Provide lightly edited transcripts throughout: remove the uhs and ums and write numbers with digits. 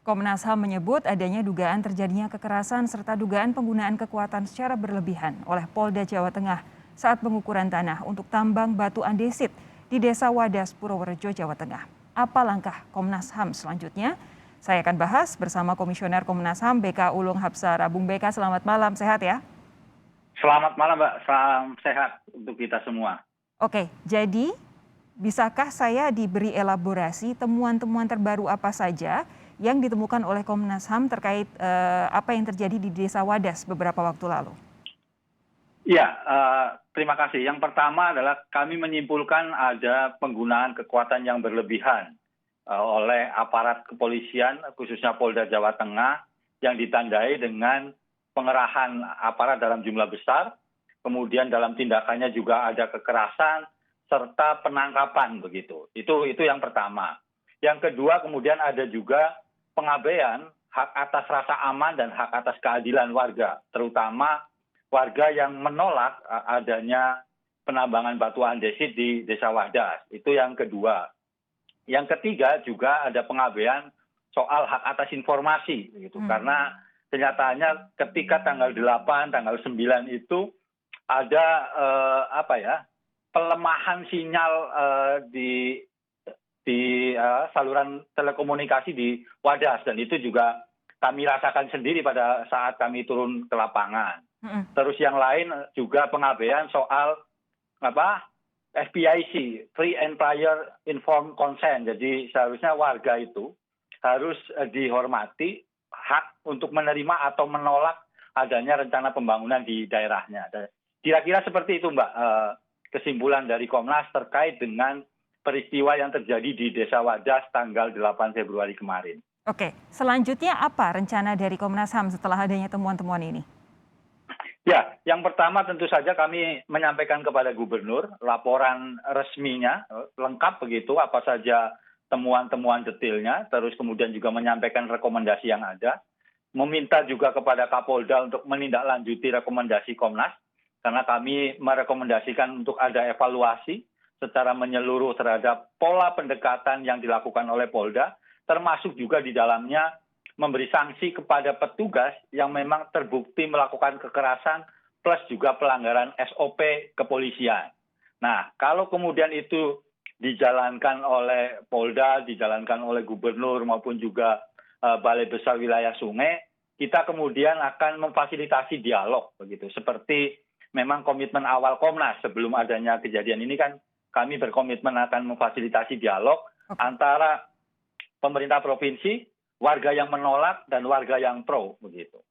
Komnas HAM menyebut adanya dugaan terjadinya kekerasan serta dugaan penggunaan kekuatan secara berlebihan oleh Polda Jawa Tengah saat pengukuran tanah untuk tambang batu andesit di Desa Wadas, Purworejo, Jawa Tengah. Apa langkah Komnas HAM selanjutnya? Saya akan bahas bersama Komisioner Komnas HAM BK Ulung Hapsara. Bung BK, selamat malam, sehat ya? Selamat malam Mbak, salam sehat untuk kita semua. Oke, jadi bisakah saya diberi elaborasi temuan-temuan terbaru apa saja yang ditemukan oleh Komnas HAM terkait apa yang terjadi di Desa Wadas beberapa waktu lalu? Iya, terima kasih. Yang pertama adalah kami menyimpulkan ada penggunaan kekuatan yang berlebihan oleh aparat kepolisian, khususnya Polda Jawa Tengah, yang ditandai dengan pengerahan aparat dalam jumlah besar, kemudian dalam tindakannya juga ada kekerasan, serta penangkapan begitu. Itu yang pertama. Yang kedua kemudian ada juga pengabaian hak atas rasa aman dan hak atas keadilan warga, terutama warga yang menolak adanya penambangan batu andesit di Desa Wadas. Itu yang kedua. Yang ketiga juga ada pengabaian soal hak atas informasi, gitu. Karena kenyataannya ketika tanggal 8, tanggal 9 itu ada pelemahan sinyal di saluran telekomunikasi di Wadas, dan itu juga kami rasakan sendiri pada saat kami turun ke lapangan. Terus yang lain juga pengabaian soal FPIC, Free and Prior Informed Consent. Jadi seharusnya warga itu harus dihormati hak untuk menerima atau menolak adanya rencana pembangunan di daerahnya. Kira-kira seperti itu Mbak, kesimpulan dari Komnas terkait dengan peristiwa yang terjadi di Desa Wadas tanggal 8 Februari kemarin. Oke, selanjutnya apa rencana dari Komnas HAM setelah adanya temuan-temuan ini? Ya, yang pertama tentu saja kami menyampaikan kepada Gubernur laporan resminya, lengkap begitu, apa saja temuan-temuan detailnya, terus kemudian juga menyampaikan rekomendasi yang ada, meminta juga kepada Kapolda untuk menindaklanjuti rekomendasi Komnas, karena kami merekomendasikan untuk ada evaluasi secara menyeluruh terhadap pola pendekatan yang dilakukan oleh Polda, termasuk juga di dalamnya memberi sanksi kepada petugas yang memang terbukti melakukan kekerasan plus juga pelanggaran SOP kepolisian. Nah, kalau kemudian itu dijalankan oleh Polda, dijalankan oleh Gubernur maupun juga Balai Besar Wilayah Sungai, kita kemudian akan memfasilitasi dialog begitu. Seperti memang komitmen awal Komnas sebelum adanya kejadian ini kan kami berkomitmen akan memfasilitasi dialog antara pemerintah provinsi, warga yang menolak, dan warga yang pro, begitu.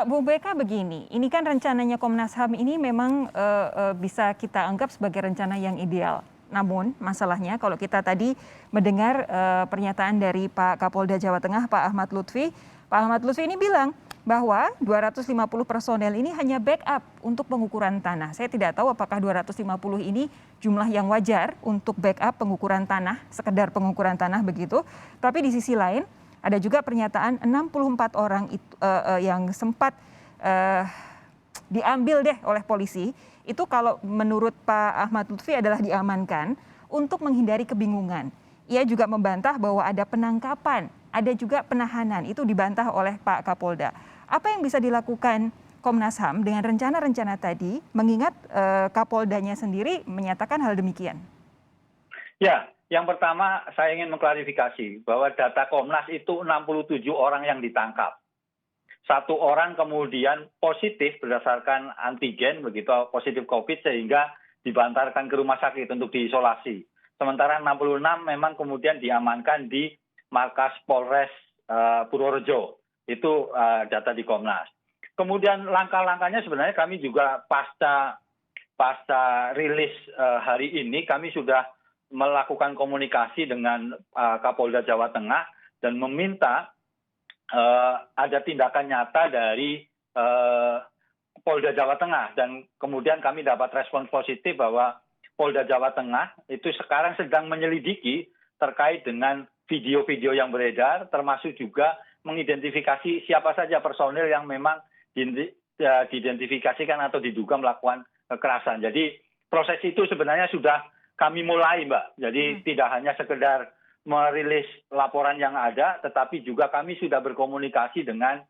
Bu BK begini, ini kan rencananya Komnas HAM ini memang bisa kita anggap sebagai rencana yang ideal. Namun masalahnya kalau kita tadi mendengar pernyataan dari Pak Kapolda Jawa Tengah, Pak Ahmad Lutfi ini bilang bahwa 250 personel ini hanya backup untuk pengukuran tanah. Saya tidak tahu apakah 250 ini jumlah yang wajar untuk backup pengukuran tanah, sekedar pengukuran tanah begitu. Tapi di sisi lain ada juga pernyataan 64 orang itu, yang sempat diambil deh oleh polisi. Itu kalau menurut Pak Ahmad Lutfi adalah diamankan untuk menghindari kebingungan. Ia juga membantah bahwa ada penangkapan, ada juga penahanan, itu dibantah oleh Pak Kapolda. Apa yang bisa dilakukan Komnas HAM dengan rencana-rencana tadi, mengingat Kapoldanya sendiri menyatakan hal demikian? Ya, yang pertama saya ingin mengklarifikasi bahwa data Komnas itu 67 orang yang ditangkap. 1 orang kemudian positif berdasarkan antigen, begitu positif COVID, sehingga dibantarkan ke rumah sakit untuk diisolasi. Sementara 66 memang kemudian diamankan di markas Polres Purworejo. Itu data di Komnas. Kemudian langkah-langkahnya sebenarnya kami juga pasca rilis hari ini kami sudah melakukan komunikasi dengan Kapolda Jawa Tengah dan meminta ada tindakan nyata dari Polda Jawa Tengah, dan kemudian kami dapat respons positif bahwa Polda Jawa Tengah itu sekarang sedang menyelidiki terkait dengan video-video yang beredar, termasuk juga mengidentifikasi siapa saja personil yang memang diidentifikasikan atau diduga melakukan kekerasan. Jadi proses itu sebenarnya sudah kami mulai, Mbak. Jadi tidak hanya sekedar merilis laporan yang ada, tetapi juga kami sudah berkomunikasi dengan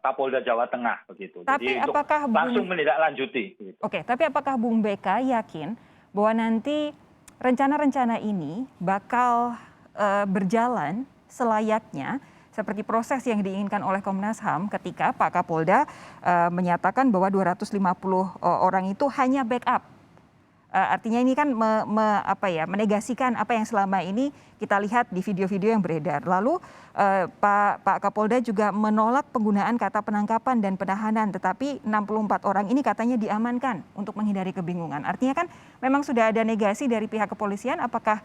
Kapolda Jawa Tengah begitu. Tapi Jadi untuk apakah langsung menindaklanjuti. Gitu. Oke, tapi apakah Bung BK yakin bahwa nanti rencana-rencana ini bakal berjalan selayaknya seperti proses yang diinginkan oleh Komnas HAM ketika Pak Kapolda menyatakan bahwa 250 orang itu hanya backup. Artinya ini kan menegasikan apa yang selama ini kita lihat di video-video yang beredar. Lalu Pak Kapolda juga menolak penggunaan kata penangkapan dan penahanan, tetapi 64 orang ini katanya diamankan untuk menghindari kebingungan. Artinya kan memang sudah ada negasi dari pihak kepolisian. Apakah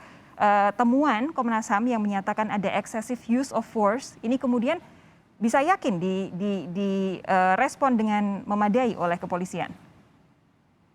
temuan Komnas HAM yang menyatakan ada excessive use of force ini kemudian bisa yakin direspon dengan memadai oleh kepolisian?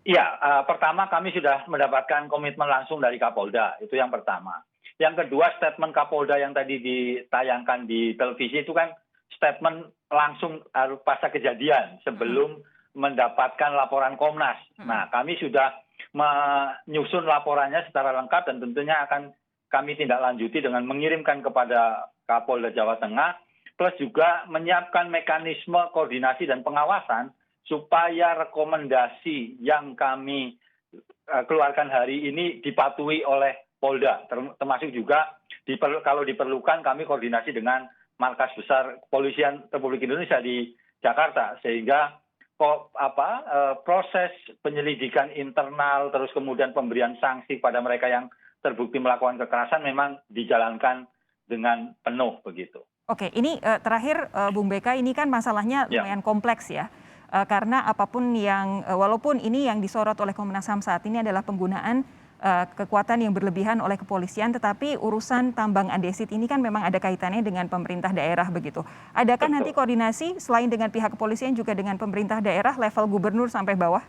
Iya, pertama kami sudah mendapatkan komitmen langsung dari Kapolda, itu yang pertama. Yang kedua, statement Kapolda yang tadi ditayangkan di televisi itu kan statement langsung pasca kejadian sebelum mendapatkan laporan Komnas. Nah, kami sudah menyusun laporannya secara lengkap dan tentunya akan kami tindak lanjuti dengan mengirimkan kepada Kapolda Jawa Tengah, plus juga menyiapkan mekanisme koordinasi dan pengawasan supaya rekomendasi yang kami keluarkan hari ini dipatuhi oleh Polda, termasuk juga kalau diperlukan kami koordinasi dengan Markas Besar Kepolisian Republik Indonesia di Jakarta, sehingga proses penyelidikan internal terus kemudian pemberian sanksi pada mereka yang terbukti melakukan kekerasan memang dijalankan dengan penuh begitu. Oke, ini terakhir Bung BK, ini kan masalahnya lumayan kompleks ya. Karena apapun yang, walaupun ini yang disorot oleh Komnas HAM saat ini adalah penggunaan kekuatan yang berlebihan oleh kepolisian, tetapi urusan tambang andesit ini kan memang ada kaitannya dengan pemerintah daerah begitu. Adakah nanti koordinasi selain dengan pihak kepolisian juga dengan pemerintah daerah level gubernur sampai bawah?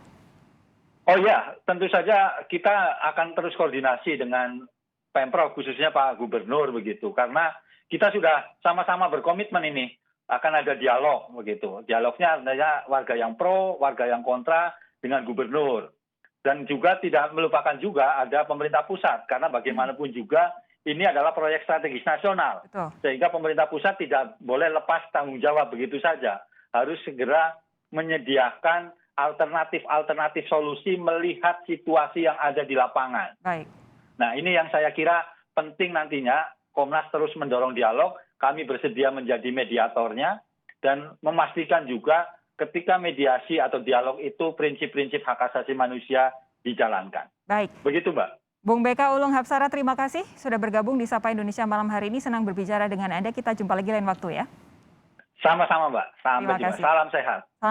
Oh ya, tentu saja kita akan terus koordinasi dengan Pemprov, khususnya Pak Gubernur begitu, karena kita sudah sama-sama berkomitmen ini. Akan ada dialog begitu. Dialognya artinya warga yang pro, warga yang kontra dengan gubernur. Dan juga tidak melupakan juga ada pemerintah pusat, karena bagaimanapun juga ini adalah proyek strategis nasional. Betul. Sehingga pemerintah pusat tidak boleh lepas tanggung jawab begitu saja. Harus segera menyediakan alternatif solusi melihat situasi yang ada di lapangan. Baik. Nah, ini yang saya kira penting nantinya Komnas terus mendorong dialog. Kami bersedia menjadi mediatornya dan memastikan juga ketika mediasi atau dialog itu prinsip-prinsip hak asasi manusia dijalankan. Baik. Begitu, Mbak. Bung BK Ulung Hapsara, terima kasih sudah bergabung di Sapa Indonesia malam hari ini. Senang berbicara dengan Anda. Kita jumpa lagi lain waktu ya. Sama-sama, Mbak. Sampai Terima jumpa. kasih. Salam sehat.